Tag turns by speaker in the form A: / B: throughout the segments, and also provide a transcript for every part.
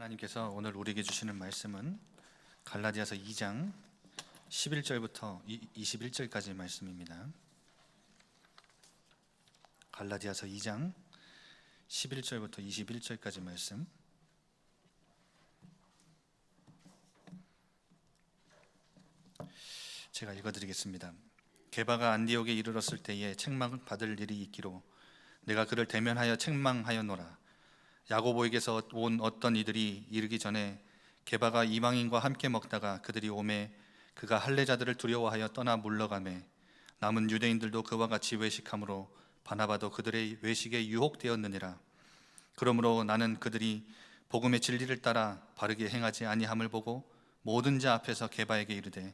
A: 하나님께서 오늘 우리에게 주시는 말씀은 갈라디아서 2장 11절부터 21절까지 말씀입니다. 갈라디아서 2장 11절부터 21절까지 말씀. 제가 읽어드리겠습니다. 게바가 안디옥에 이르렀을 때에 책망받을 일이 있기로 내가 그를 대면하여 책망하였노라. 야고보에게서 온 어떤 이들이 이르기 전에 게바가 이방인과 함께 먹다가 그들이 오매 그가 할례자들을 두려워하여 떠나 물러가매 남은 유대인들도 그와 같이 외식함으로 바나바도 그들의 외식에 유혹되었느니라. 그러므로 나는 그들이 복음의 진리를 따라 바르게 행하지 아니함을 보고 모든 자 앞에서 게바에게 이르되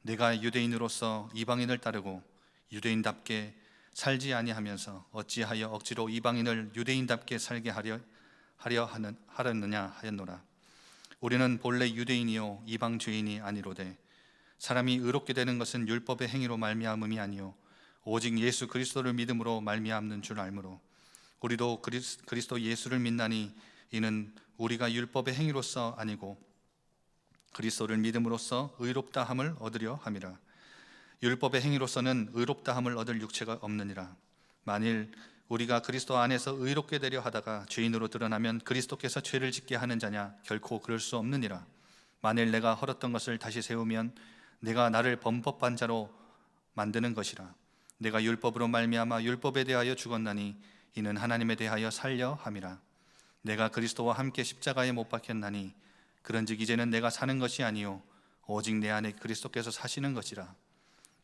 A: 내가 유대인으로서 이방인을 따르고 유대인답게 살지 아니하면서 어찌하여 억지로 이방인을 유대인답게 살게 하려느냐 하였노라. 우리는 본래 유대인이요 이방 죄인이 아니로되 사람이 의롭게 되는 것은 율법의 행위로 말미암음이 아니요 오직 예수 그리스도를 믿음으로 말미암는 줄 알므로 우리도 그리스도 예수를 믿나니 이는 우리가 율법의 행위로서 아니고 그리스도를 믿음으로써 의롭다함을 얻으려 함이라. 율법의 행위로서는 의롭다함을 얻을 육체가 없느니라. 만일 우리가 그리스도 안에서 의롭게 되려 하다가 죄인으로 드러나면 그리스도께서 죄를 짓게 하는 자냐? 결코 그럴 수 없느니라. 만일 내가 헐었던 것을 다시 세우면 내가 나를 범법한 자로 만드는 것이라. 내가 율법으로 말미암아 율법에 대하여 죽었나니 이는 하나님에 대하여 살려 함이라. 내가 그리스도와 함께 십자가에 못 박혔나니 그런즉 이제는 내가 사는 것이 아니요 오직 내 안에 그리스도께서 사시는 것이라.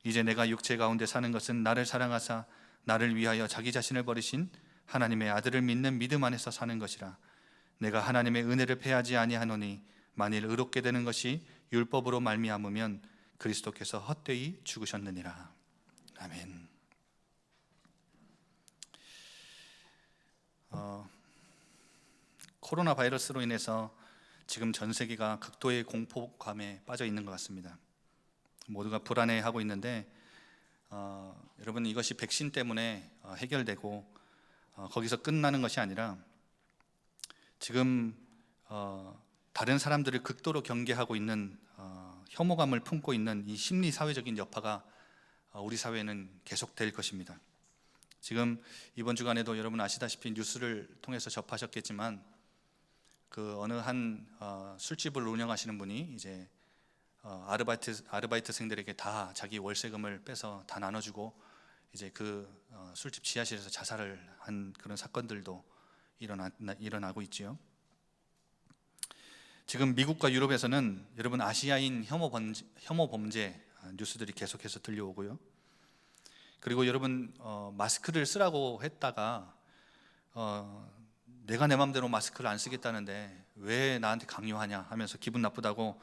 A: 이제 내가 육체 가운데 사는 것은 나를 사랑하사 나를 위하여 자기 자신을 버리신 하나님의 아들을 믿는 믿음 안에서 사는 것이라. 내가 하나님의 은혜를 패하지 아니하노니 만일 의롭게 되는 것이 율법으로 말미암으면 그리스도께서 헛되이 죽으셨느니라. 아멘. 코로나 바이러스로 인해서 지금 전 세계가 극도의 공포감에 빠져 있는 것 같습니다. 모두가 불안해하고 있는데 여러분, 이것이 백신 때문에 해결되고 거기서 끝나는 것이 아니라 지금 다른 사람들을 극도로 경계하고 있는 혐오감을 품고 있는 이 심리 사회적인 여파가 우리 사회에는 계속될 것입니다. 지금 이번 주간에도 여러분 아시다시피 뉴스를 통해서 접하셨겠지만 그 어느 한 술집을 운영하시는 분이 이제 아르바이트생들에게 다 자기 월세금을 빼서 다 나눠주고 이제 그 술집 지하실에서 자살을 한 그런 사건들도 일어나고 있지요. 지금 미국과 유럽에서는 여러분 아시아인 혐오 범죄 뉴스들이 계속해서 들려오고요. 그리고 여러분 마스크를 쓰라고 했다가 내가 내 맘대로 마스크를 안 쓰겠다는데 왜 나한테 강요하냐 하면서 기분 나쁘다고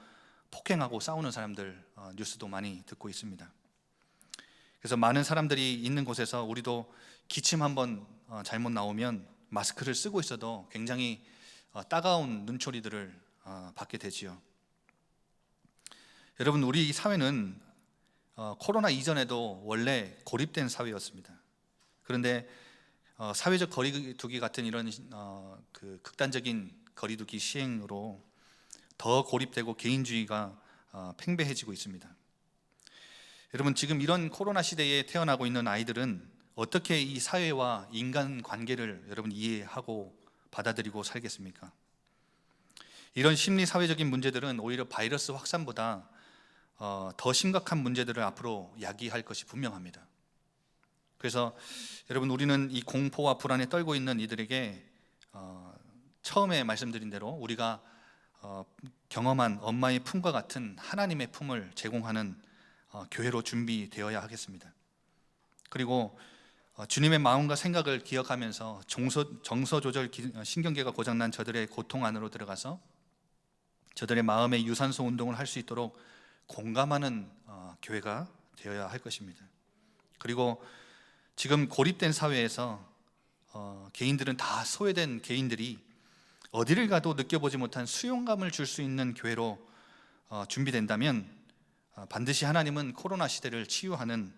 A: 폭행하고 싸우는 사람들 뉴스도 많이 듣고 있습니다. 그래서 많은 사람들이 있는 곳에서 우리도 기침 한번 잘못 나오면 마스크를 쓰고 있어도 굉장히 따가운 눈초리들을 받게 되지요. 여러분, 우리 사회는 코로나 이전에도 원래 고립된 사회였습니다. 그런데 사회적 거리두기 같은 이런 그 극단적인 거리두기 시행으로 더 고립되고 개인주의가 팽배해지고 있습니다. 여러분, 지금 이런 코로나 시대에 태어나고 있는 아이들은 어떻게 이 사회와 인간관계를 여러분 이해하고 받아들이고 살겠습니까? 이런 심리 사회적인 문제들은 오히려 바이러스 확산보다 더 심각한 문제들을 앞으로 야기할 것이 분명합니다. 그래서 여러분, 우리는 이 공포와 불안에 떨고 있는 이들에게 처음에 말씀드린 대로 우리가 경험한 엄마의 품과 같은 하나님의 품을 제공하는 교회로 준비되어야 하겠습니다. 그리고 주님의 마음과 생각을 기억하면서 정서 조절 신경계가 고장난 저들의 고통 안으로 들어가서 저들의 마음의 유산소 운동을 할 수 있도록 공감하는 교회가 되어야 할 것입니다. 그리고 지금 고립된 사회에서 개인들은 다 소외된 개인들이 어디를 가도 느껴보지 못한 수용감을 줄 수 있는 교회로 준비된다면 반드시 하나님은 코로나 시대를 치유하는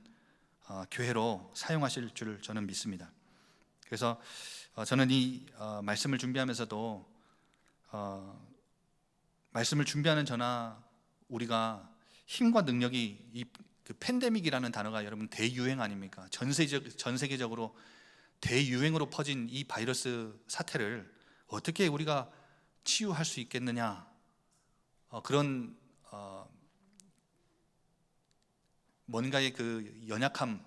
A: 교회로 사용하실 줄 저는 믿습니다. 그래서 저는 이 말씀을 준비하면서도 말씀을 준비하는 저나 우리가 힘과 능력이 그 팬데믹이라는 단어가 여러분 대유행 아닙니까? 전 세계적으로 대유행으로 퍼진 이 바이러스 사태를 어떻게 우리가 치유할 수 있겠느냐, 그런 뭔가의 그 연약함,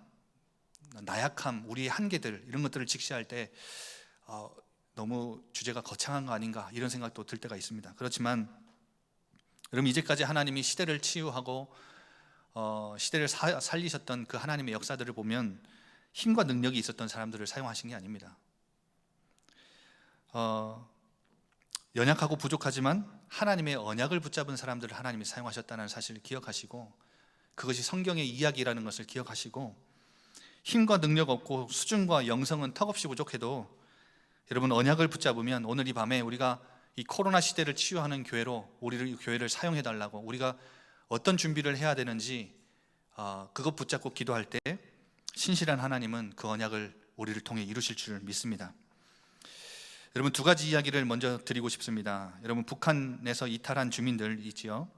A: 나약함, 우리의 한계들, 이런 것들을 직시할 때 너무 주제가 거창한 거 아닌가, 이런 생각도 들 때가 있습니다. 그렇지만 여러분, 이제까지 하나님이 시대를 치유하고 시대를 살리셨던 그 하나님의 역사들을 보면 힘과 능력이 있었던 사람들을 사용하신 게 아닙니다. 연약하고 부족하지만 하나님의 언약을 붙잡은 사람들을 하나님이 사용하셨다는 사실을 기억하시고, 그것이 성경의 이야기라는 것을 기억하시고, 힘과 능력 없고 수준과 영성은 턱없이 부족해도 여러분, 언약을 붙잡으면 오늘 이 밤에 우리가 이 코로나 시대를 치유하는 교회로 우리를, 교회를 사용해 달라고, 우리가 어떤 준비를 해야 되는지 그것 붙잡고 기도할 때 신실한 하나님은 그 언약을 우리를 통해 이루실 줄 믿습니다. 여러분, 두 가지 이야기를 먼저 드리고 싶습니다. 여러분, 북한에서 이탈한 주민들 있지요.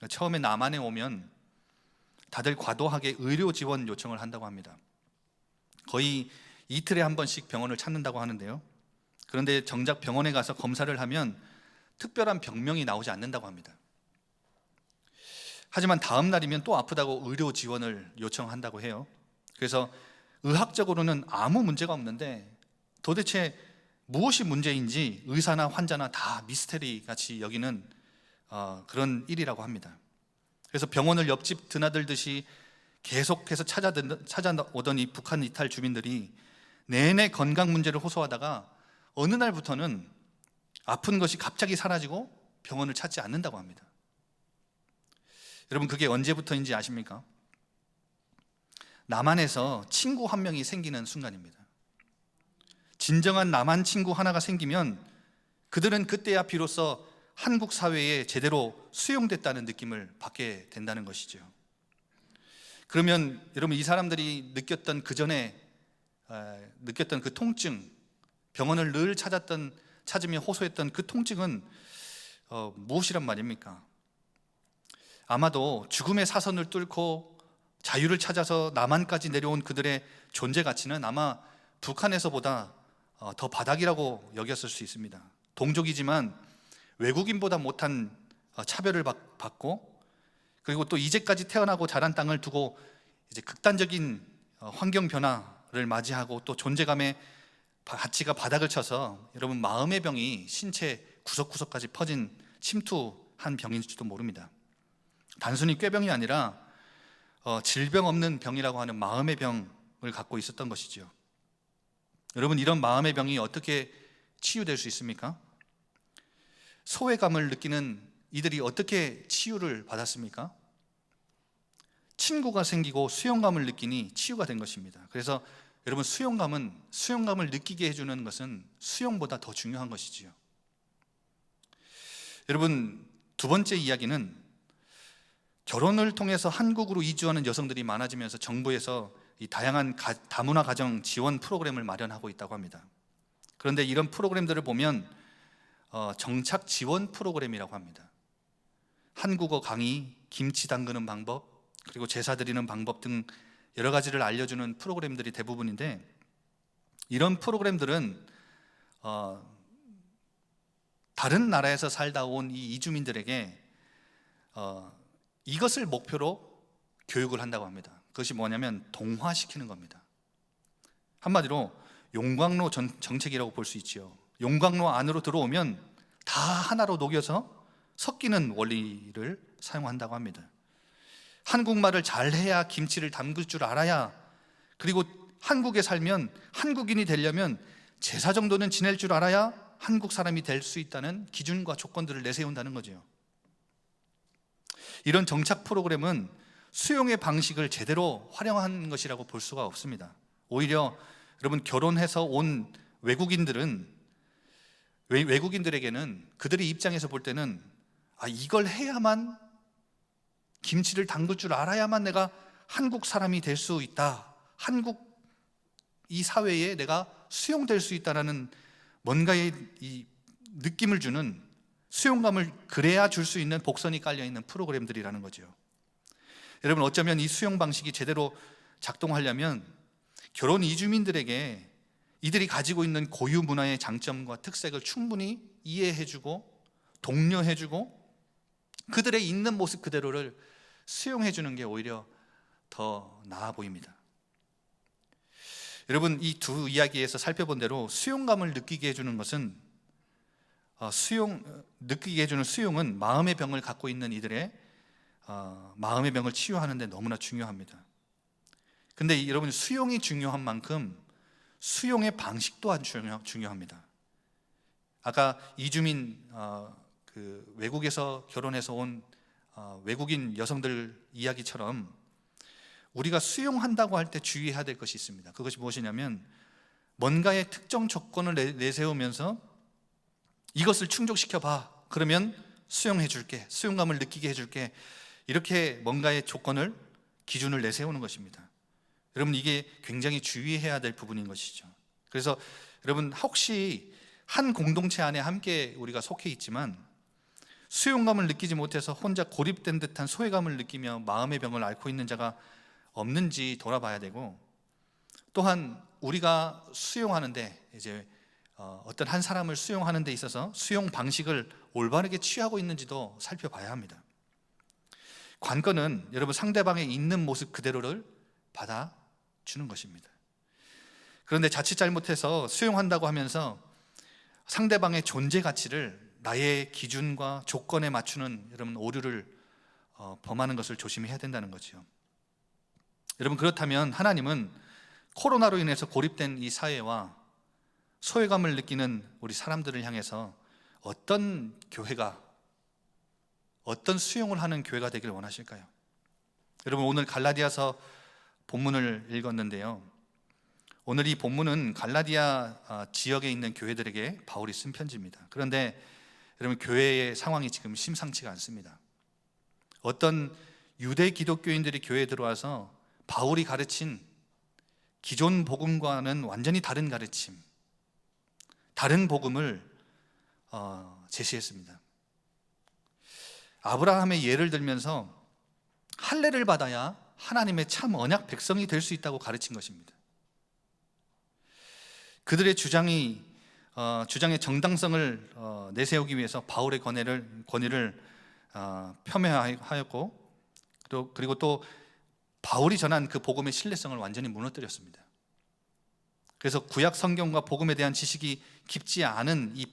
A: 처음에 남한에 오면 다들 과도하게 의료 지원 요청을 한다고 합니다. 거의 이틀에 한 번씩 병원을 찾는다고 하는데요. 그런데 정작 병원에 가서 검사를 하면 특별한 병명이 나오지 않는다고 합니다. 하지만 다음 날이면 또 아프다고 의료 지원을 요청한다고 해요. 그래서 의학적으로는 아무 문제가 없는데 도대체 무엇이 문제인지 의사나 환자나 다 미스테리 같이 여기는 그런 일이라고 합니다. 그래서 병원을 옆집 드나들듯이 계속해서 찾아오던 이 북한 이탈 주민들이 내내 건강 문제를 호소하다가 어느 날부터는 아픈 것이 갑자기 사라지고 병원을 찾지 않는다고 합니다. 여러분, 그게 언제부터인지 아십니까? 남한에서 친구 한 명이 생기는 순간입니다. 진정한 남한 친구 하나가 생기면 그들은 그때야 비로소 한국 사회에 제대로 수용됐다는 느낌을 받게 된다는 것이죠. 그러면 여러분, 이 사람들이 느꼈던 그 전에 느꼈던 그 통증, 병원을 늘 찾으며 호소했던 그 통증은 무엇이란 말입니까? 아마도 죽음의 사선을 뚫고 자유를 찾아서 남한까지 내려온 그들의 존재 가치는 아마 북한에서보다 더 바닥이라고 여겼을 수 있습니다. 동족이지만 외국인보다 못한 차별을 받고, 그리고 또 이제까지 태어나고 자란 땅을 두고 이제 극단적인 환경 변화를 맞이하고 또 존재감의 가치가 바닥을 쳐서 여러분, 마음의 병이 신체 구석구석까지 퍼진 침투한 병일지도 모릅니다. 단순히 꾀병이 아니라 질병 없는 병이라고 하는 마음의 병을 갖고 있었던 것이죠. 여러분, 이런 마음의 병이 어떻게 치유될 수 있습니까? 소외감을 느끼는 이들이 어떻게 치유를 받았습니까? 친구가 생기고 수용감을 느끼니 치유가 된 것입니다. 그래서 여러분, 수용감을 느끼게 해주는 것은 수용보다 더 중요한 것이지요. 여러분, 두 번째 이야기는 결혼을 통해서 한국으로 이주하는 여성들이 많아지면서 정부에서 이 다양한 다문화 가정 지원 프로그램을 마련하고 있다고 합니다. 그런데 이런 프로그램들을 보면 정착 지원 프로그램이라고 합니다. 한국어 강의, 김치 담그는 방법, 그리고 제사 드리는 방법 등 여러 가지를 알려주는 프로그램들이 대부분인데, 이런 프로그램들은 다른 나라에서 살다 온 이 이주민들에게 이것을 목표로 교육을 한다고 합니다. 그것이 뭐냐면 동화시키는 겁니다. 한마디로 용광로 정책이라고 볼 수 있지요. 용광로 안으로 들어오면 다 하나로 녹여서 섞이는 원리를 사용한다고 합니다. 한국말을 잘해야 김치를 담글 줄 알아야, 그리고 한국에 살면 한국인이 되려면 제사 정도는 지낼 줄 알아야 한국 사람이 될 수 있다는 기준과 조건들을 내세운다는 거죠. 이런 정착 프로그램은 수용의 방식을 제대로 활용한 것이라고 볼 수가 없습니다. 오히려 여러분, 결혼해서 온 외국인들에게는 그들의 입장에서 볼 때는 이걸 해야만, 김치를 담글 줄 알아야만 내가 한국 사람이 될 수 있다, 한국 이 사회에 내가 수용될 수 있다라는 뭔가의 이 느낌을 주는 수용감을 그래야 줄 수 있는 복선이 깔려 있는 프로그램들이라는 거죠. 여러분, 어쩌면 이 수용 방식이 제대로 작동하려면 결혼 이주민들에게 이들이 가지고 있는 고유 문화의 장점과 특색을 충분히 이해해주고 독려해주고 그들의 있는 모습 그대로를 수용해주는 게 오히려 더 나아 보입니다. 여러분, 이 두 이야기에서 살펴본 대로 수용감을 느끼게 해주는 것은 느끼게 해주는 수용은 마음의 병을 갖고 있는 이들의 마음의 병을 치유하는 데 너무나 중요합니다. 근데 여러분, 수용이 중요한 만큼 수용의 방식도 아주 중요합니다. 아까 이주민 그 외국에서 결혼해서 온 외국인 여성들 이야기처럼 우리가 수용한다고 할 때 주의해야 될 것이 있습니다. 그것이 무엇이냐면 뭔가의 특정 조건을 내세우면서 이것을 충족시켜 봐, 그러면 수용해 줄게, 수용감을 느끼게 해줄게, 이렇게 뭔가의 조건을, 기준을 내세우는 것입니다. 여러분, 이게 굉장히 주의해야 될 부분인 것이죠. 그래서 여러분, 혹시 한 공동체 안에 함께 우리가 속해 있지만 수용감을 느끼지 못해서 혼자 고립된 듯한 소외감을 느끼며 마음의 병을 앓고 있는 자가 없는지 돌아봐야 되고, 또한 우리가 수용하는데 이제 어떤 한 사람을 수용하는 데 있어서 수용 방식을 올바르게 취하고 있는지도 살펴봐야 합니다. 관건은 여러분, 상대방의 있는 모습 그대로를 받아주는 것입니다. 그런데 자칫 잘못해서 수용한다고 하면서 상대방의 존재 가치를 나의 기준과 조건에 맞추는 여러분 오류를 범하는 것을 조심해야 된다는 거죠. 여러분, 그렇다면 하나님은 코로나로 인해서 고립된 이 사회와 소외감을 느끼는 우리 사람들을 향해서 어떤 교회가, 어떤 수용을 하는 교회가 되기를 원하실까요? 여러분, 오늘 갈라디아서 본문을 읽었는데요, 오늘 이 본문은 갈라디아 지역에 있는 교회들에게 바울이 쓴 편지입니다. 그런데 여러분, 교회의 상황이 지금 심상치가 않습니다. 어떤 유대 기독교인들이 교회에 들어와서 바울이 가르친 기존 복음과는 완전히 다른 가르침, 다른 복음을 제시했습니다. 아브라함의 예를 들면서 할례를 받아야 하나님의 참 언약 백성이 될 수 있다고 가르친 것입니다. 그들의 주장의 정당성을 내세우기 위해서 바울의 권위를 폄훼하였고, 그리고 또 바울이 전한 그 복음의 신뢰성을 완전히 무너뜨렸습니다. 그래서 구약 성경과 복음에 대한 지식이 깊지 않은 이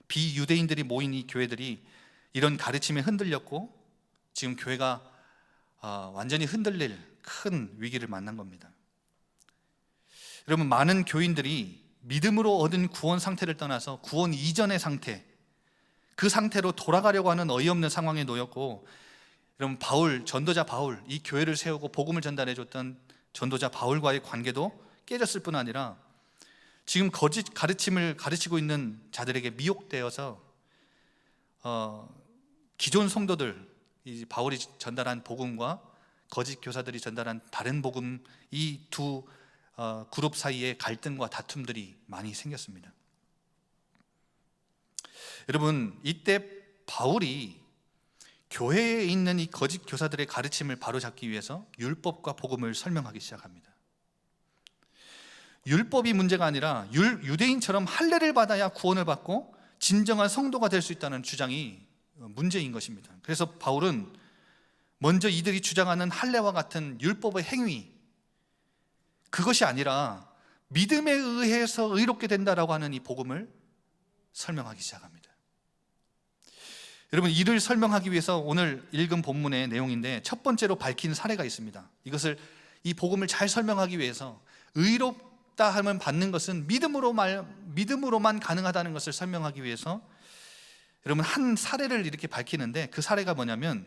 A: 비유대인들이 모인 이 교회들이 이런 가르침에 흔들렸고, 지금 교회가 완전히 흔들릴 큰 위기를 만난 겁니다. 여러분, 많은 교인들이 믿음으로 얻은 구원 상태를 떠나서 구원 이전의 상태, 그 상태로 돌아가려고 하는 어이없는 상황에 놓였고, 여러분, 전도자 바울, 이 교회를 세우고 복음을 전달해 줬던 전도자 바울과의 관계도 깨졌을 뿐 아니라 지금 거짓 가르침을 가르치고 있는 자들에게 미혹되어서 기존 성도들, 이 바울이 전달한 복음과 거짓 교사들이 전달한 다른 복음, 이 두 그룹 사이에 갈등과 다툼들이 많이 생겼습니다. 여러분, 이때 바울이 교회에 있는 이 거짓 교사들의 가르침을 바로잡기 위해서 율법과 복음을 설명하기 시작합니다. 율법이 문제가 아니라 유대인처럼 할례를 받아야 구원을 받고 진정한 성도가 될 수 있다는 주장이 문제인 것입니다. 그래서 바울은 먼저 이들이 주장하는 할례와 같은 율법의 행위, 그것이 아니라 믿음에 의해서 의롭게 된다라고 하는 이 복음을 설명하기 시작합니다. 여러분, 이를 설명하기 위해서 오늘 읽은 본문의 내용인데 첫 번째로 밝힌 사례가 있습니다. 이 복음을 잘 설명하기 위해서 의롭다 함을 받는 것은 믿음으로만 가능하다는 것을 설명하기 위해서 여러분, 한 사례를 이렇게 밝히는데, 그 사례가 뭐냐면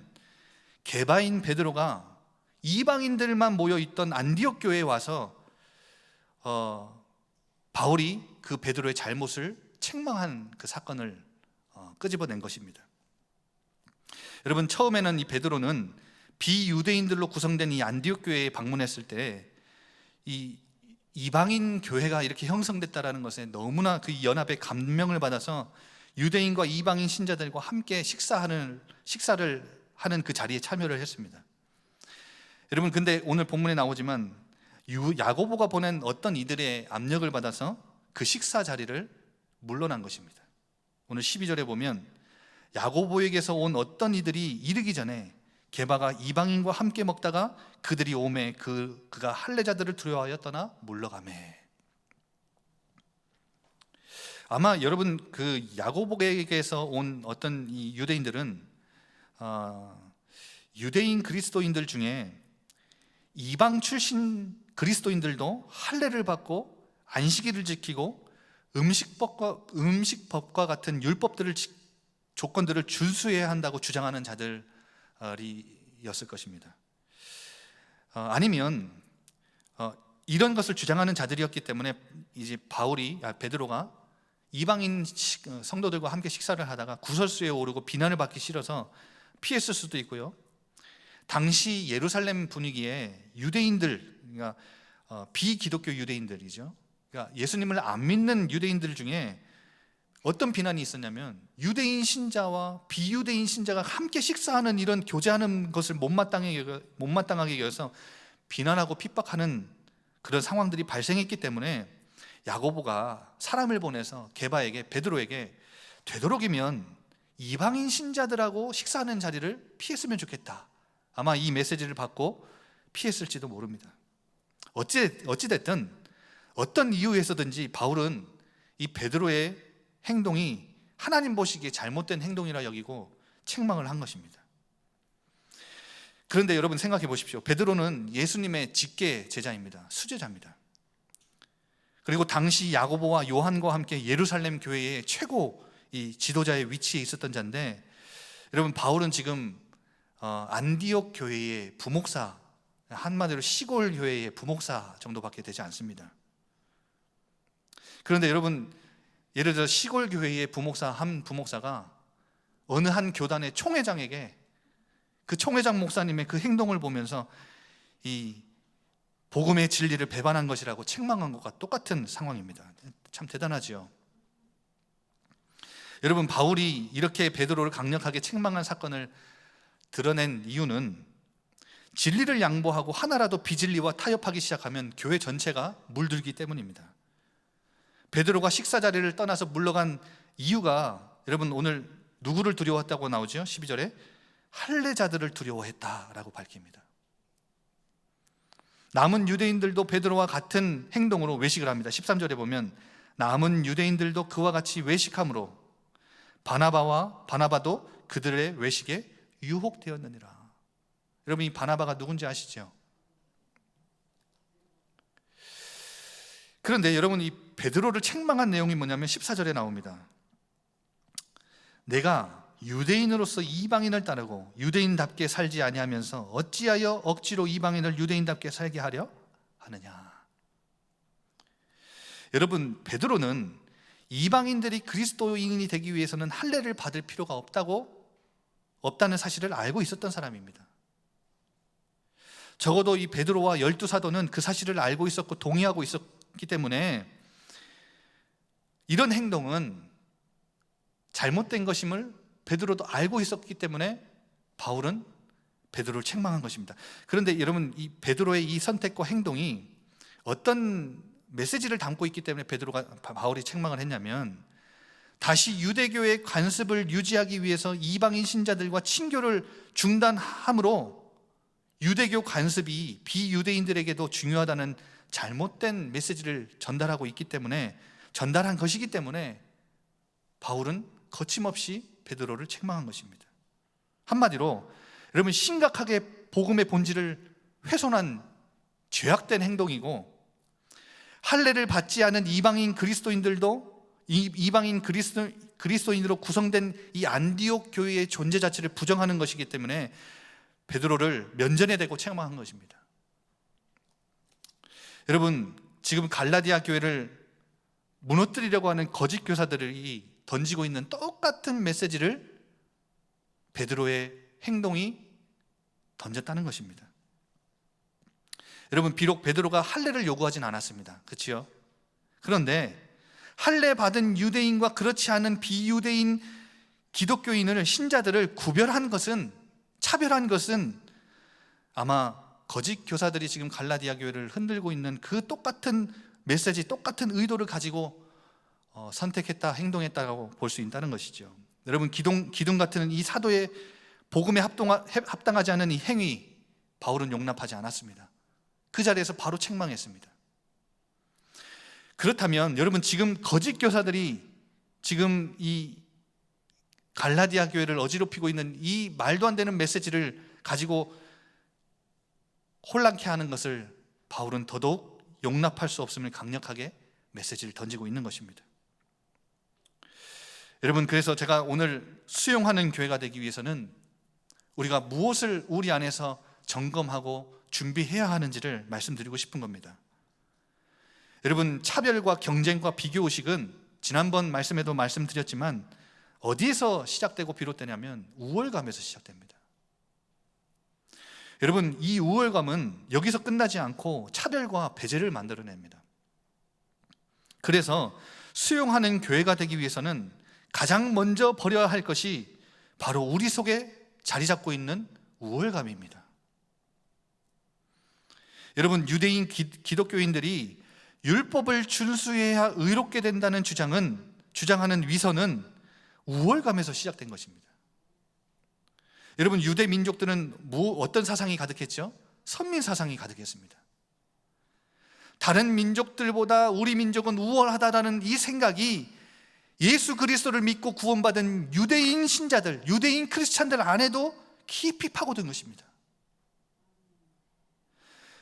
A: 게바인 베드로가 이방인들만 모여있던 안디옥 교회에 와서 바울이 그 베드로의 잘못을 책망한 그 사건을 끄집어낸 것입니다. 여러분, 처음에는 이 베드로는 비유대인들로 구성된 이 안디옥 교회에 방문했을 때 이 이방인 교회가 이렇게 형성됐다라는 것에 너무나 그 연합에 감명을 받아서 유대인과 이방인 신자들과 함께 식사를 하는 그 자리에 참여를 했습니다. 여러분, 근데 오늘 본문에 나오지만 야고보가 보낸 어떤 이들의 압력을 받아서 그 식사 자리를 물러난 것입니다. 오늘 12절에 보면 야고보에게서 온 어떤 이들이 이르기 전에 게바가 이방인과 함께 먹다가 그들이 오매 그가 할례자들을 두려워하여 떠나 물러가매. 아마 여러분 그 야고보에게서 온 어떤 이 유대인들은 유대인 그리스도인들 중에 이방 출신 그리스도인들도 할례를 받고 안식일을 지키고 음식법과 같은 조건들을 준수해야 한다고 주장하는 자들이었을 것입니다. 아니면 이런 것을 주장하는 자들이었기 때문에 이제 베드로가 이방인 성도들과 함께 식사를 하다가 구설수에 오르고 비난을 받기 싫어서 피했을 수도 있고요. 당시 예루살렘 분위기에 유대인들, 그러니까 비기독교 유대인들이죠. 그러니까 예수님을 안 믿는 유대인들 중에 어떤 비난이 있었냐면 유대인 신자와 비유대인 신자가 함께 식사하는 이런 교제하는 것을 못마땅하게 여겨서 비난하고 핍박하는 그런 상황들이 발생했기 때문에 야고보가 사람을 보내서 베드로에게 되도록이면 이방인 신자들하고 식사하는 자리를 피했으면 좋겠다. 아마 이 메시지를 받고 피했을지도 모릅니다. 어찌됐든 어떤 이유에서든지 바울은 이 베드로의 행동이 하나님 보시기에 잘못된 행동이라 여기고 책망을 한 것입니다. 그런데 여러분 생각해 보십시오. 베드로는 예수님의 직계 제자입니다. 수제자입니다. 그리고 당시 야고보와 요한과 함께 예루살렘 교회의 최고 이 지도자의 위치에 있었던 자인데, 여러분 바울은 지금 안디옥 교회의 부목사, 한마디로 시골 교회의 부목사 정도밖에 되지 않습니다. 그런데 여러분, 예를 들어 시골 교회의 한 부목사가 어느 한 교단의 총회장에게 그 총회장 목사님의 그 행동을 보면서 이 복음의 진리를 배반한 것이라고 책망한 것과 똑같은 상황입니다. 참 대단하지요. 여러분, 바울이 이렇게 베드로를 강력하게 책망한 사건을 드러낸 이유는 진리를 양보하고 하나라도 비진리와 타협하기 시작하면 교회 전체가 물들기 때문입니다. 베드로가 식사 자리를 떠나서 물러간 이유가 여러분 오늘 누구를 두려워했다고 나오죠? 12절에 할례자들을 두려워했다라고 밝힙니다. 남은 유대인들도 베드로와 같은 행동으로 외식을 합니다. 13절에 보면 남은 유대인들도 그와 같이 외식함으로 바나바도 그들의 외식에 유혹되었느니라. 여러분, 이 바나바가 누군지 아시죠? 그런데 여러분, 이 베드로를 책망한 내용이 뭐냐면 14절에 나옵니다. 내가 유대인으로서 이방인을 따르고 유대인답게 살지 아니하면서 어찌하여 억지로 이방인을 유대인답게 살게 하려 하느냐. 여러분, 베드로는 이방인들이 그리스도인이 되기 위해서는 할례를 받을 필요가 없다는 사실을 알고 있었던 사람입니다. 적어도 이 베드로와 12사도는 그 사실을 알고 있었고 동의하고 있었기 때문에 이런 행동은 잘못된 것임을 베드로도 알고 있었기 때문에 바울은 베드로를 책망한 것입니다. 그런데 여러분, 이 베드로의 이 선택과 행동이 어떤 메시지를 담고 있기 때문에 바울이 책망을 했냐면, 다시 유대교의 관습을 유지하기 위해서 이방인 신자들과 친교를 중단함으로 유대교 관습이 비유대인들에게도 중요하다는 잘못된 메시지를 전달한 것이기 때문에 바울은 거침없이 베드로를 책망한 것입니다. 한마디로 여러분, 심각하게 복음의 본질을 훼손한 죄악된 행동이고, 할례를 받지 않은 이방인 그리스도인으로 구성된 이 안디옥 교회의 존재 자체를 부정하는 것이기 때문에 베드로를 면전에 대고 책망한 것입니다. 여러분, 지금 갈라디아 교회를 무너뜨리려고 하는 거짓 교사들이 던지고 있는 똑같은 메시지를 베드로의 행동이 던졌다는 것입니다. 여러분, 비록 베드로가 할례를 요구하진 않았습니다. 그렇지요? 그런데 할례 받은 유대인과 그렇지 않은 비유대인 기독교인을, 신자들을 구별한 것은, 차별한 것은 아마 거짓 교사들이 지금 갈라디아 교회를 흔들고 있는 그 똑같은 메시지, 똑같은 의도를 가지고 선택했다, 행동했다고 볼 수 있다는 것이죠. 여러분, 기둥 같은 이 사도의 복음에 합당하지 않은 이 행위, 바울은 용납하지 않았습니다. 그 자리에서 바로 책망했습니다. 그렇다면 여러분, 지금 거짓 교사들이 지금 이 갈라디아 교회를 어지럽히고 있는 이 말도 안 되는 메시지를 가지고 혼란케 하는 것을 바울은 더더욱 용납할 수 없음을 강력하게 메시지를 던지고 있는 것입니다. 여러분, 그래서 제가 오늘 수용하는 교회가 되기 위해서는 우리가 무엇을 우리 안에서 점검하고 준비해야 하는지를 말씀드리고 싶은 겁니다. 여러분, 차별과 경쟁과 비교의식은 지난번 말씀에도 말씀드렸지만 어디에서 시작되고 비롯되냐면 우월감에서 시작됩니다. 여러분, 이 우월감은 여기서 끝나지 않고 차별과 배제를 만들어냅니다. 그래서 수용하는 교회가 되기 위해서는 가장 먼저 버려야 할 것이 바로 우리 속에 자리 잡고 있는 우월감입니다. 여러분, 유대인 기독교인들이 율법을 준수해야 의롭게 된다는 주장하는 위선은 우월감에서 시작된 것입니다. 여러분, 유대 민족들은 어떤 사상이 가득했죠? 선민 사상이 가득했습니다. 다른 민족들보다 우리 민족은 우월하다라는 이 생각이 예수 그리스도를 믿고 구원받은 유대인 신자들, 유대인 크리스찬들 안에도 깊이 파고든 것입니다.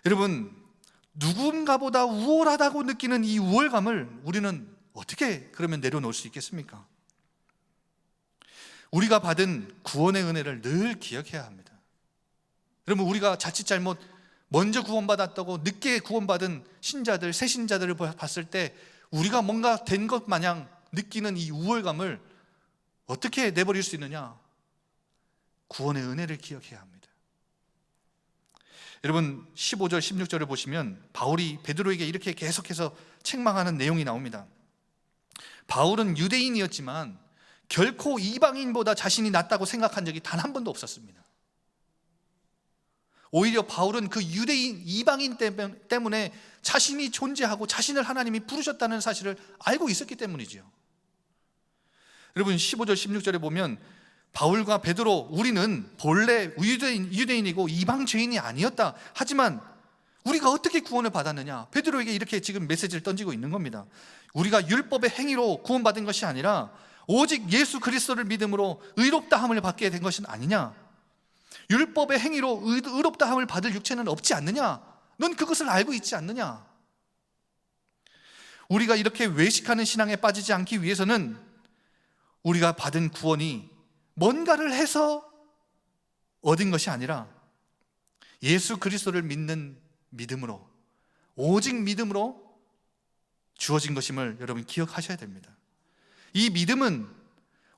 A: 여러분, 누군가보다 우월하다고 느끼는 이 우월감을 우리는 어떻게 그러면 내려놓을 수 있겠습니까? 우리가 받은 구원의 은혜를 늘 기억해야 합니다. 여러분, 우리가 자칫 잘못 먼저 구원받았다고 늦게 구원받은 신자들, 새 신자들을 봤을 때 우리가 뭔가 된 것 마냥 느끼는 이 우월감을 어떻게 내버릴 수 있느냐? 구원의 은혜를 기억해야 합니다. 여러분, 15절, 16절을 보시면 바울이 베드로에게 이렇게 계속해서 책망하는 내용이 나옵니다. 바울은 유대인이었지만 결코 이방인보다 자신이 낫다고 생각한 적이 단 한 번도 없었습니다. 오히려 바울은 그 유대인, 이방인 때문에 자신이 존재하고 자신을 하나님이 부르셨다는 사실을 알고 있었기 때문이지요. 여러분, 15절, 16절에 보면 바울과 베드로, 우리는 본래 유대인이고 이방 죄인이 아니었다. 하지만 우리가 어떻게 구원을 받았느냐? 베드로에게 이렇게 지금 메시지를 던지고 있는 겁니다. 우리가 율법의 행위로 구원받은 것이 아니라 오직 예수 그리스도를 믿음으로 의롭다함을 받게 된 것은 아니냐? 율법의 행위로 의롭다함을 받을 육체는 없지 않느냐? 넌 그것을 알고 있지 않느냐? 우리가 이렇게 외식하는 신앙에 빠지지 않기 위해서는 우리가 받은 구원이 뭔가를 해서 얻은 것이 아니라 예수 그리스도를 믿는 믿음으로, 오직 믿음으로 주어진 것임을 여러분 기억하셔야 됩니다. 이 믿음은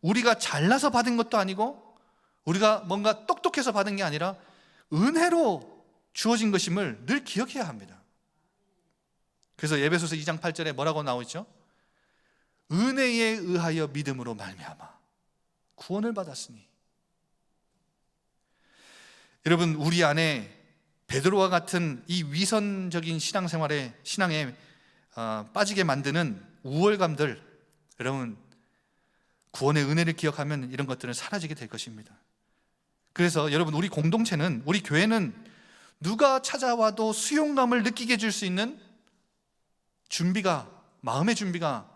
A: 우리가 잘나서 받은 것도 아니고 우리가 뭔가 똑똑해서 받은 게 아니라 은혜로 주어진 것임을 늘 기억해야 합니다. 그래서 에베소서 2장 8절에 뭐라고 나오죠? 은혜에 의하여 믿음으로 말미암아 구원을 받았으니. 여러분, 우리 안에 베드로와 같은 이 위선적인 신앙에 빠지게 만드는 우월감들, 여러분, 구원의 은혜를 기억하면 이런 것들은 사라지게 될 것입니다. 그래서 여러분, 우리 공동체는, 우리 교회는 누가 찾아와도 수용감을 느끼게 해줄 수 있는 마음의 준비가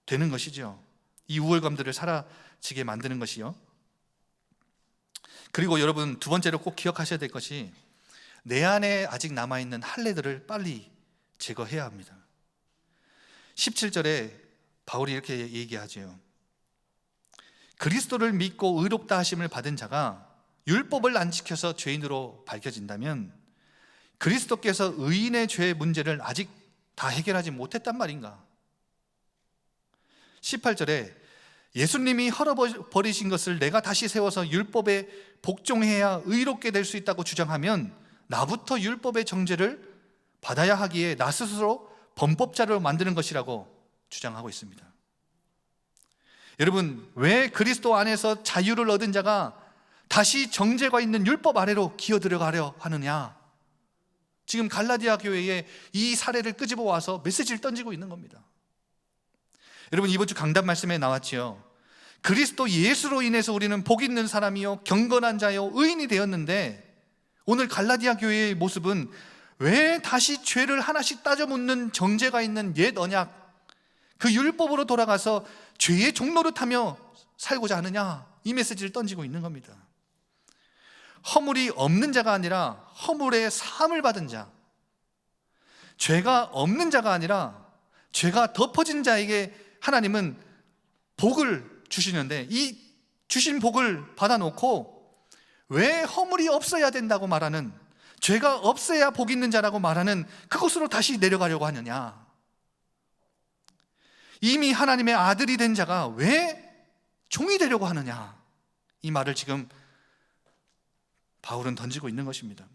A: 되는 것이죠. 이 우월감들을 사라지게 만드는 것이요. 그리고 여러분, 두 번째로 꼭 기억하셔야 될 것이 내 안에 아직 남아있는 할례들을 빨리 제거해야 합니다. 17절에 바울이 이렇게 얘기하죠. 그리스도를 믿고 의롭다 하심을 받은 자가 율법을 안 지켜서 죄인으로 밝혀진다면 그리스도께서 의인의 죄의 문제를 아직 다 해결하지 못했단 말인가? 18절에 예수님이 헐어버리신 것을 내가 다시 세워서 율법에 복종해야 의롭게 될 수 있다고 주장하면 나부터 율법의 정죄를 받아야 하기에 나 스스로 범법자로 만드는 것이라고 주장하고 있습니다. 여러분, 왜 그리스도 안에서 자유를 얻은 자가 다시 정죄가 있는 율법 아래로 기어들어가려 하느냐? 지금 갈라디아 교회에 이 사례를 끄집어 와서 메시지를 던지고 있는 겁니다. 여러분, 이번 주 강단 말씀에 나왔지요. 그리스도 예수로 인해서 우리는 복 있는 사람이요 경건한 자요 의인이 되었는데, 오늘 갈라디아 교회의 모습은 왜 다시 죄를 하나씩 따져 묻는 정죄가 있는 옛 언약, 그 율법으로 돌아가서 죄의 종노릇하며 살고자 하느냐? 이 메시지를 던지고 있는 겁니다. 허물이 없는 자가 아니라 허물의 사함을 받은 자, 죄가 없는 자가 아니라 죄가 덮어진 자에게 하나님은 복을 주시는데, 이 주신 복을 받아놓고 왜 허물이 없어야 된다고 말하는, 죄가 없어야 복 있는 자라고 말하는 그곳으로 다시 내려가려고 하느냐? 이미 하나님의 아들이 된 자가 왜 종이 되려고 하느냐? 이 말을 지금 바울은 던지고 있는 것입니다.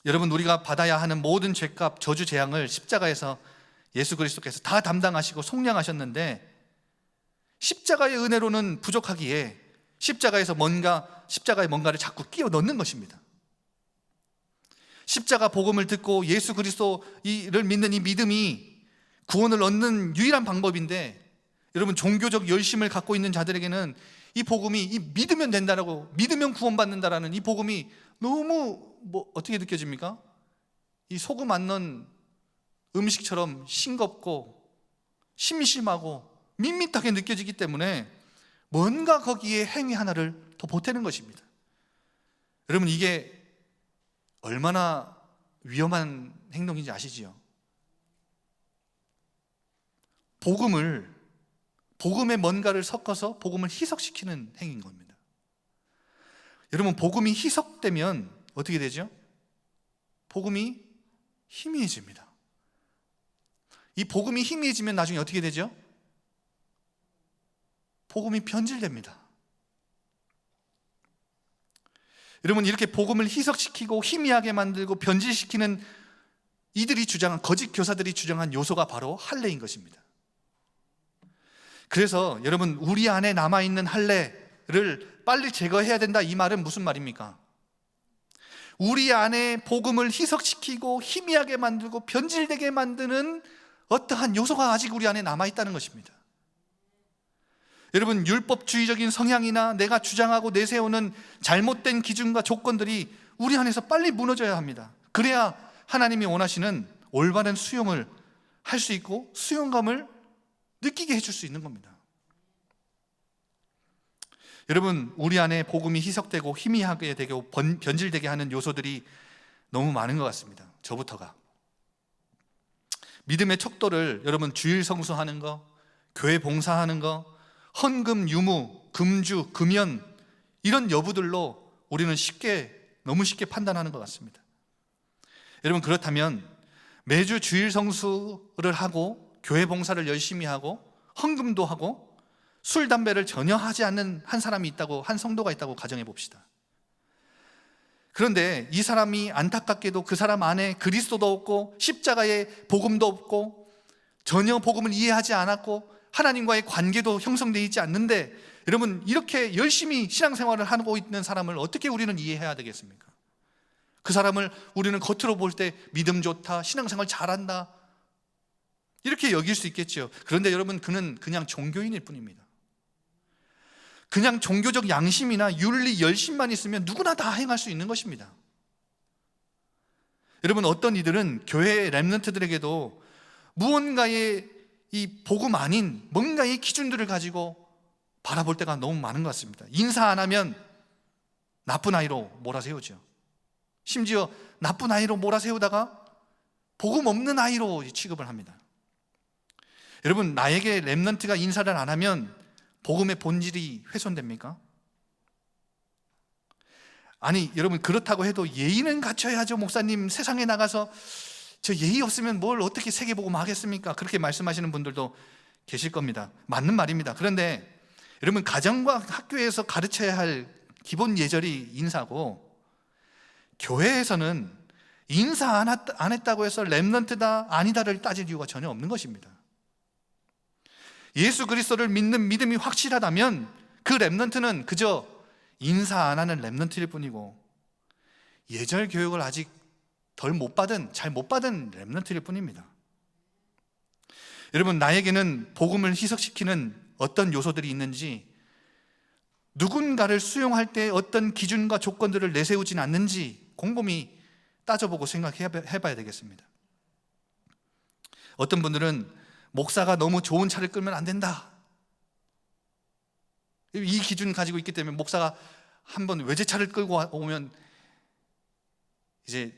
A: 여러분, 우리가 받아야 하는 모든 죄값, 저주, 재앙을 십자가에서 예수 그리스도께서 다 담당하시고 속량하셨는데, 십자가의 은혜로는 부족하기에 십자가에 뭔가를 자꾸 끼워 넣는 것입니다. 십자가 복음을 듣고 예수 그리스도를 믿는 이 믿음이 구원을 얻는 유일한 방법인데, 여러분, 종교적 열심을 갖고 있는 자들에게는 이 복음이, 이 믿으면 된다라고, 믿으면 구원받는다라는 이 복음이 너무 어떻게 느껴집니까? 이 소금 안 넣은 음식처럼 싱겁고 심심하고 밋밋하게 느껴지기 때문에 뭔가 거기에 행위 하나를 더 보태는 것입니다. 여러분, 이게 얼마나 위험한 행동인지 아시지요? 복음에 뭔가를 섞어서 복음을 희석시키는 행위인 겁니다. 여러분, 복음이 희석되면 어떻게 되죠? 복음이 희미해집니다. 이 복음이 희미해지면 나중에 어떻게 되죠? 복음이 변질됩니다. 여러분, 이렇게 복음을 희석시키고 희미하게 만들고 변질시키는 이들이 주장한, 거짓 교사들이 주장한 요소가 바로 할례인 것입니다. 그래서 여러분, 우리 안에 남아있는 할례를 빨리 제거해야 된다, 이 말은 무슨 말입니까? 우리 안에 복음을 희석시키고 희미하게 만들고 변질되게 만드는 어떠한 요소가 아직 우리 안에 남아있다는 것입니다. 여러분, 율법주의적인 성향이나 내가 주장하고 내세우는 잘못된 기준과 조건들이 우리 안에서 빨리 무너져야 합니다. 그래야 하나님이 원하시는 올바른 수용을 할 수 있고 수용감을 느끼게 해줄 수 있는 겁니다. 여러분, 우리 안에 복음이 희석되고 희미하게 되고 변질되게 하는 요소들이 너무 많은 것 같습니다. 저부터가. 믿음의 척도를, 여러분, 주일 성수하는 거, 교회 봉사하는 거, 헌금, 유무, 금주, 금연, 이런 여부들로 우리는 너무 쉽게 판단하는 것 같습니다. 여러분, 그렇다면 매주 주일 성수를 하고 교회 봉사를 열심히 하고 헌금도 하고 술, 담배를 전혀 하지 않는 한 사람이 있다고, 한 성도가 있다고 가정해 봅시다. 그런데 이 사람이 안타깝게도 그 사람 안에 그리스도도 없고 십자가의 복음도 없고 전혀 복음을 이해하지 않았고 하나님과의 관계도 형성되어 있지 않는데, 여러분, 이렇게 열심히 신앙생활을 하고 있는 사람을 어떻게 우리는 이해해야 되겠습니까? 그 사람을 우리는 겉으로 볼 때 믿음 좋다, 신앙생활 잘한다, 이렇게 여길 수 있겠죠. 그런데 여러분, 그는 그냥 종교인일 뿐입니다. 그냥 종교적 양심이나 윤리, 열심만 있으면 누구나 다 행할 수 있는 것입니다. 여러분, 어떤 이들은 교회의 렘넌트들에게도 무언가의 이 복음 아닌 뭔가의 기준들을 가지고 바라볼 때가 너무 많은 것 같습니다. 인사 안 하면 나쁜 아이로 몰아세우죠. 심지어 나쁜 아이로 몰아세우다가 복음 없는 아이로 취급을 합니다. 여러분, 나에게 렘넌트가 인사를 안 하면 복음의 본질이 훼손됩니까? 아니, 여러분, 그렇다고 해도 예의는 갖춰야죠. 목사님, 세상에 나가서 저 예의 없으면 뭘 어떻게 세계복음 하겠습니까? 그렇게 말씀하시는 분들도 계실 겁니다. 맞는 말입니다. 그런데 여러분, 가정과 학교에서 가르쳐야 할 기본 예절이 인사고, 교회에서는 인사 안 했다고 해서 렘넌트다 아니다를 따질 이유가 전혀 없는 것입니다. 예수 그리스도를 믿는 믿음이 확실하다면 그 렘넌트는 그저 인사 안 하는 렘넌트일 뿐이고 예절 교육을 아직 잘 못 받은 렘넌트일 뿐입니다. 여러분, 나에게는 복음을 희석시키는 어떤 요소들이 있는지, 누군가를 수용할 때 어떤 기준과 조건들을 내세우진 않는지 곰곰이 따져보고 생각해봐야 되겠습니다. 어떤 분들은 목사가 너무 좋은 차를 끌면 안 된다, 이 기준 가지고 있기 때문에 목사가 한번 외제차를 끌고 오면 이제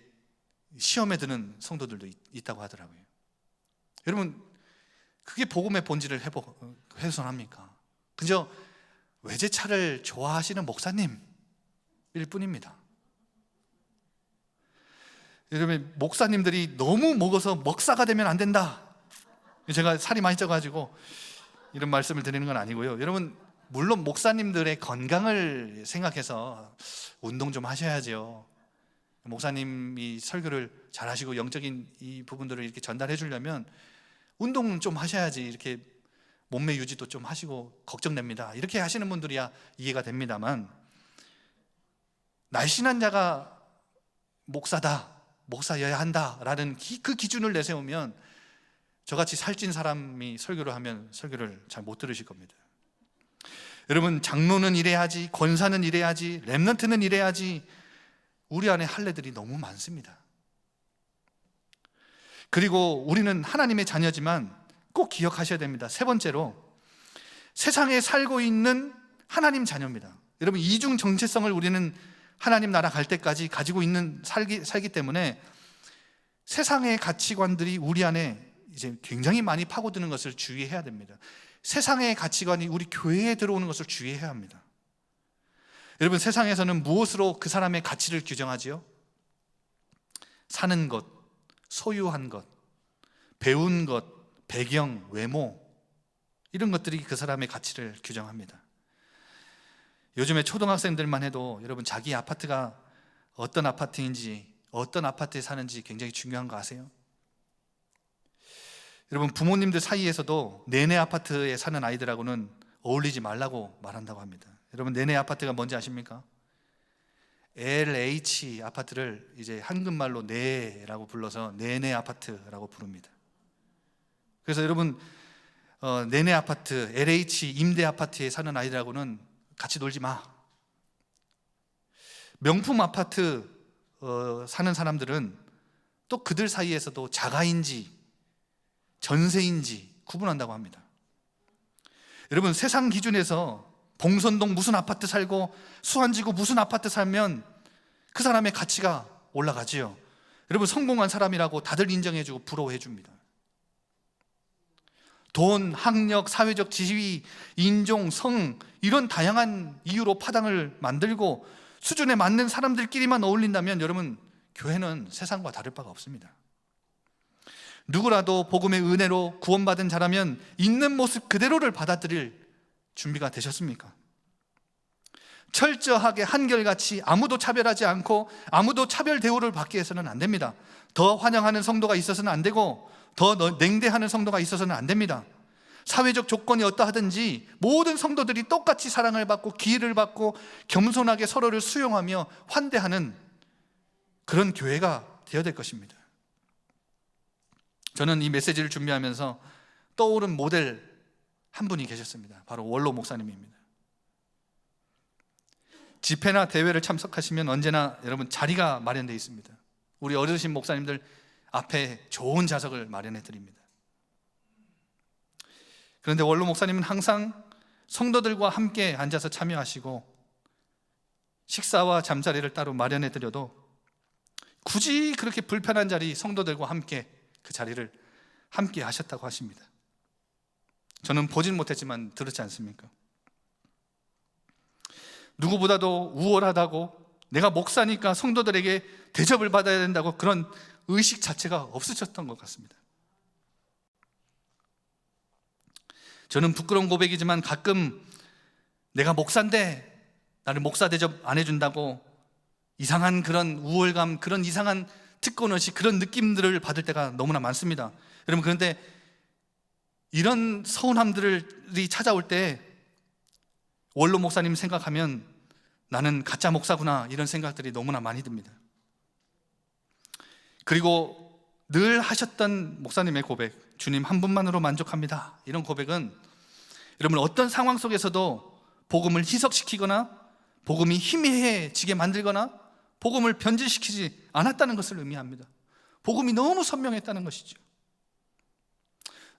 A: 시험에 드는 성도들도 있다고 하더라고요. 여러분, 그게 복음의 본질을 훼손합니까? 그저 외제차를 좋아하시는 목사님일 뿐입니다. 여러분, 목사님들이 너무 먹어서 먹사가 되면 안 된다, 제가 살이 많이 쪄가지고 이런 말씀을 드리는 건 아니고요. 여러분, 물론 목사님들의 건강을 생각해서 운동 좀 하셔야죠. 목사님이 설교를 잘하시고 영적인 이 부분들을 이렇게 전달해 주려면 운동은 좀 하셔야지, 이렇게 몸매 유지도 좀 하시고 걱정됩니다, 이렇게 하시는 분들이야 이해가 됩니다만, 날씬한 자가 목사다, 목사여야 한다라는 그 기준을 내세우면 저같이 살찐 사람이 설교를 하면 설교를 잘 못 들으실 겁니다. 여러분, 장로는 이래야지, 권사는 이래야지, 렘넌트는 이래야지, 우리 안에 할례들이 너무 많습니다. 그리고 우리는 하나님의 자녀지만 꼭 기억하셔야 됩니다. 세 번째로, 세상에 살고 있는 하나님 자녀입니다. 여러분, 이중 정체성을 우리는 하나님 나라 갈 때까지 가지고 있는 살기 때문에 세상의 가치관들이 우리 안에 이제 굉장히 많이 파고드는 것을 주의해야 됩니다. 세상의 가치관이 우리 교회에 들어오는 것을 주의해야 합니다. 여러분, 세상에서는 무엇으로 그 사람의 가치를 규정하지요? 사는 것, 소유한 것, 배운 것, 배경, 외모, 이런 것들이 그 사람의 가치를 규정합니다. 요즘에 초등학생들만 해도 여러분, 자기 아파트가 어떤 아파트인지, 어떤 아파트에 사는지 굉장히 중요한 거 아세요? 여러분, 부모님들 사이에서도 내내 아파트에 사는 아이들하고는 어울리지 말라고 말한다고 합니다. 여러분, 내내 아파트가 뭔지 아십니까? LH 아파트를 이제 한국말로 내라고 불러서 내내 아파트라고 부릅니다. 그래서 여러분, 내내 아파트, LH 임대 아파트에 사는 아이들하고는 같이 놀지 마. 명품 아파트 사는 사람들은 또 그들 사이에서도 자가인지 전세인지 구분한다고 합니다. 여러분, 세상 기준에서 봉선동 무슨 아파트 살고 수안지구 무슨 아파트 살면 그 사람의 가치가 올라가지요. 여러분, 성공한 사람이라고 다들 인정해주고 부러워해줍니다. 돈, 학력, 사회적 지위, 인종, 성, 이런 다양한 이유로 파당을 만들고 수준에 맞는 사람들끼리만 어울린다면 여러분, 교회는 세상과 다를 바가 없습니다. 누구라도 복음의 은혜로 구원받은 자라면 있는 모습 그대로를 받아들일 준비가 되셨습니까? 철저하게 한결같이 아무도 차별하지 않고 아무도 차별 대우를 받게 해서는 안 됩니다. 더 환영하는 성도가 있어서는 안 되고 더 냉대하는 성도가 있어서는 안 됩니다. 사회적 조건이 어떠하든지 모든 성도들이 똑같이 사랑을 받고 기회를 받고 겸손하게 서로를 수용하며 환대하는 그런 교회가 되어야 될 것입니다. 저는 이 메시지를 준비하면서 떠오른 모델 한 분이 계셨습니다. 바로 원로 목사님입니다. 집회나 대회를 참석하시면 언제나 여러분, 자리가 마련되어 있습니다. 우리 어르신 목사님들 앞에 좋은 좌석을 마련해 드립니다. 그런데 원로 목사님은 항상 성도들과 함께 앉아서 참여하시고 식사와 잠자리를 따로 마련해 드려도 굳이 그렇게 불편한 자리, 성도들과 함께 그 자리를 함께 하셨다고 하십니다. 저는 보진 못했지만 들었지 않습니까? 누구보다도 우월하다고, 내가 목사니까 성도들에게 대접을 받아야 된다고 그런 의식 자체가 없으셨던 것 같습니다. 저는 부끄러운 고백이지만 가끔 내가 목사인데 나를 목사 대접 안 해준다고 이상한 그런 우월감, 그런 이상한 특권의식, 그런 느낌들을 받을 때가 너무나 많습니다. 여러분, 그런데 이런 서운함들이 찾아올 때 원로 목사님 생각하면 나는 가짜 목사구나, 이런 생각들이 너무나 많이 듭니다. 그리고 늘 하셨던 목사님의 고백, 주님 한 분만으로 만족합니다, 이런 고백은 여러분 어떤 상황 속에서도 복음을 희석시키거나 복음이 희미해지게 만들거나 복음을 변질시키지 않았다는 것을 의미합니다. 복음이 너무 선명했다는 것이죠.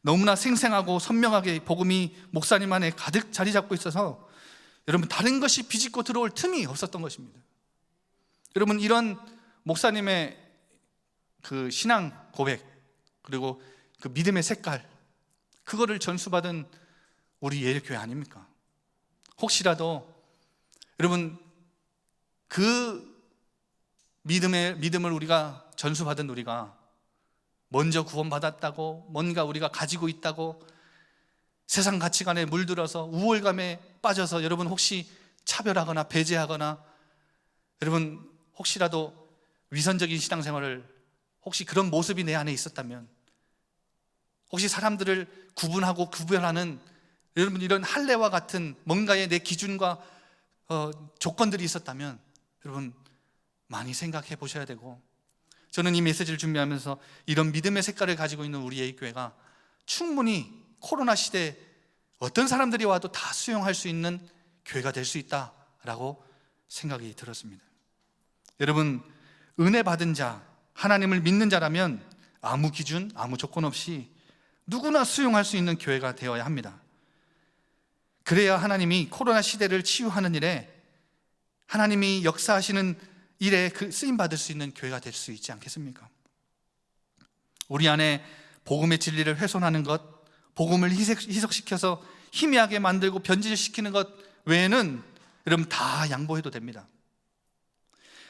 A: 너무나 생생하고 선명하게 복음이 목사님 안에 가득 자리 잡고 있어서 여러분 다른 것이 비집고 들어올 틈이 없었던 것입니다. 여러분 이런 목사님의 그 신앙 고백, 그리고 그 믿음의 색깔, 그거를 전수받은 우리 예일교회 아닙니까? 혹시라도 여러분 그 믿음을 우리가 전수받은 우리가 먼저 구원받았다고, 뭔가 우리가 가지고 있다고 세상 가치관에 물들어서 우월감에 빠져서 여러분 혹시 차별하거나 배제하거나, 여러분 혹시라도 위선적인 신앙생활을, 혹시 그런 모습이 내 안에 있었다면, 혹시 사람들을 구분하고 구별하는 여러분 이런 할례와 같은 뭔가의 내 기준과 조건들이 있었다면 여러분 많이 생각해 보셔야 되고, 저는 이 메시지를 준비하면서 이런 믿음의 색깔을 가지고 있는 우리 예일교회가 충분히 코로나 시대에 어떤 사람들이 와도 다 수용할 수 있는 교회가 될 수 있다라고 생각이 들었습니다. 여러분 은혜 받은 자, 하나님을 믿는 자라면 아무 기준, 아무 조건 없이 누구나 수용할 수 있는 교회가 되어야 합니다. 그래야 하나님이 코로나 시대를 치유하는 일에, 하나님이 역사하시는 일에 쓰임받을 수 있는 교회가 될 수 있지 않겠습니까? 우리 안에 복음의 진리를 훼손하는 것, 복음을 희석시켜서 희미하게 만들고 변질시키는 것 외에는 여러분 다 양보해도 됩니다.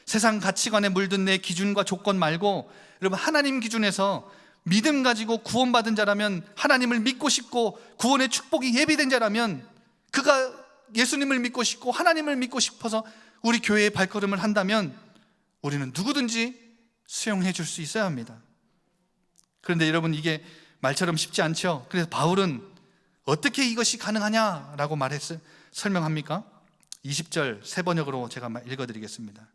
A: 세상 가치관에 물든 내 기준과 조건 말고 여러분 하나님 기준에서 믿음 가지고 구원받은 자라면, 하나님을 믿고 싶고 구원의 축복이 예비된 자라면, 그가 예수님을 믿고 싶고 하나님을 믿고 싶어서 우리 교회의 발걸음을 한다면 우리는 누구든지 수용해 줄 수 있어야 합니다. 그런데 여러분 이게 말처럼 쉽지 않죠. 그래서 바울은 어떻게 이것이 가능하냐라고 설명합니까? 20절 새 번역으로 제가 읽어드리겠습니다.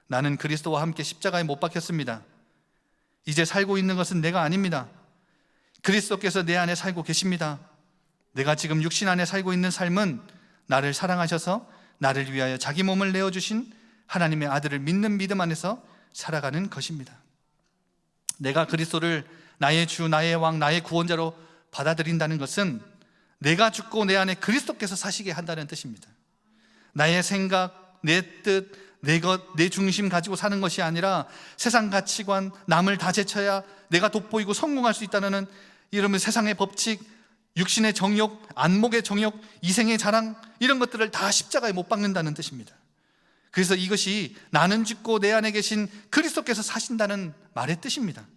A: 나는 그리스도와 함께 십자가에 못 박혔습니다. 이제 살고 있는 것은 내가 아닙니다. 그리스도께서 내 안에 살고 계십니다. 내가 지금 육신 안에 살고 있는 삶은 나를 사랑하셔서 나를 위하여 자기 몸을 내어주신 하나님의 아들을 믿는 믿음 안에서 살아가는 것입니다. 내가 그리스도를 나의 주, 나의 왕, 나의 구원자로 받아들인다는 것은 내가 죽고 내 안에 그리스도께서 사시게 한다는 뜻입니다. 나의 생각, 내 뜻, 내 것, 내 중심 가지고 사는 것이 아니라 세상 가치관, 남을 다 제쳐야 내가 돋보이고 성공할 수 있다는 이러면 세상의 법칙, 육신의 정욕, 안목의 정욕, 이생의 자랑, 이런 것들을 다 십자가에 못 박는다는 뜻입니다. 그래서 이것이 나는 죽고 내 안에 계신 그리스도께서 사신다는 말의 뜻입니다.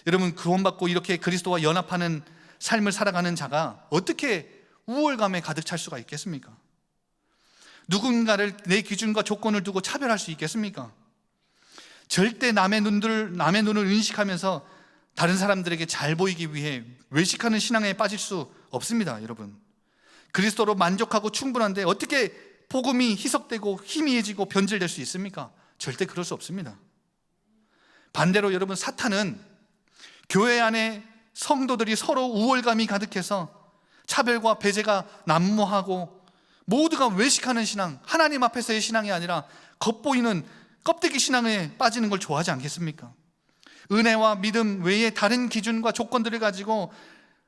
A: 여러분 구원받고 이렇게 그리스도와 연합하는 삶을 살아가는 자가 어떻게 우월감에 가득 찰 수가 있겠습니까? 누군가를 내 기준과 조건을 두고 차별할 수 있겠습니까? 절대 남의 눈을 인식하면서 다른 사람들에게 잘 보이기 위해 외식하는 신앙에 빠질 수 없습니다. 여러분 그리스도로 만족하고 충분한데 어떻게 복음이 희석되고 희미해지고 변질될 수 있습니까? 절대 그럴 수 없습니다. 반대로 여러분 사탄은 교회 안에 성도들이 서로 우월감이 가득해서 차별과 배제가 난무하고 모두가 외식하는 신앙, 하나님 앞에서의 신앙이 아니라 겉보이는 껍데기 신앙에 빠지는 걸 좋아하지 않겠습니까? 은혜와 믿음 외에 다른 기준과 조건들을 가지고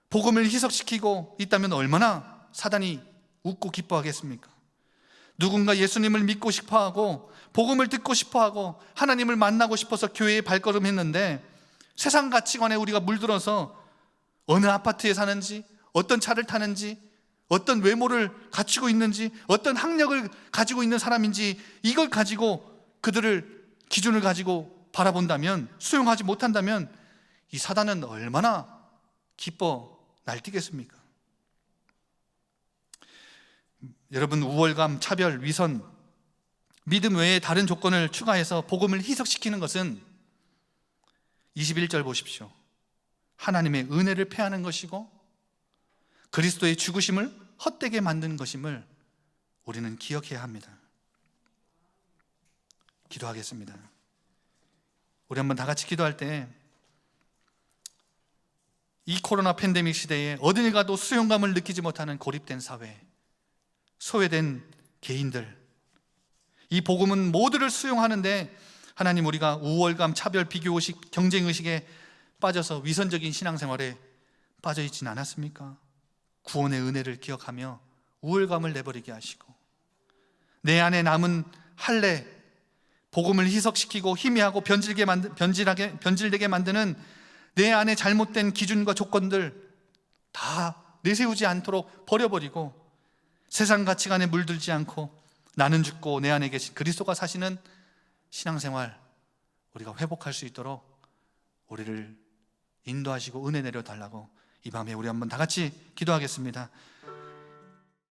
A: 복음을 희석시키고 있다면 얼마나 사단이 웃고 기뻐하겠습니까? 누군가 예수님을 믿고 싶어하고 복음을 듣고 싶어하고 하나님을 만나고 싶어서 교회에 발걸음했는데 세상 가치관에 우리가 물들어서 어느 아파트에 사는지, 어떤 차를 타는지, 어떤 외모를 갖추고 있는지, 어떤 학력을 가지고 있는 사람인지, 이걸 가지고 그들을 기준을 가지고 바라본다면, 수용하지 못한다면 이 사단은 얼마나 기뻐 날뛰겠습니까? 여러분 우월감, 차별, 위선, 믿음 외에 다른 조건을 추가해서 복음을 희석시키는 것은 21절 보십시오. 하나님의 은혜를 패하는 것이고 그리스도의 죽으심을 헛되게 만든 것임을 우리는 기억해야 합니다. 기도하겠습니다. 우리 한번 다 같이 기도할 때 이 코로나 팬데믹 시대에 어딜 가도 수용감을 느끼지 못하는 고립된 사회, 소외된 개인들, 이 복음은 모두를 수용하는데 하나님, 우리가 우월감, 차별, 비교의식, 경쟁의식에 빠져서 위선적인 신앙생활에 빠져 있지는 않았습니까? 구원의 은혜를 기억하며 우월감을 내버리게 하시고 내 안에 남은 할례, 복음을 희석시키고 희미하고 변질되게 만드는 내 안에 잘못된 기준과 조건들 다 내세우지 않도록 버려버리고 세상 가치관에 물들지 않고 나는 죽고 내 안에 계신 그리스도가 사시는 신앙생활 우리가 회복할 수 있도록 우리를 인도하시고 은혜 내려달라고 이 밤에 우리 한번 다 같이 기도하겠습니다.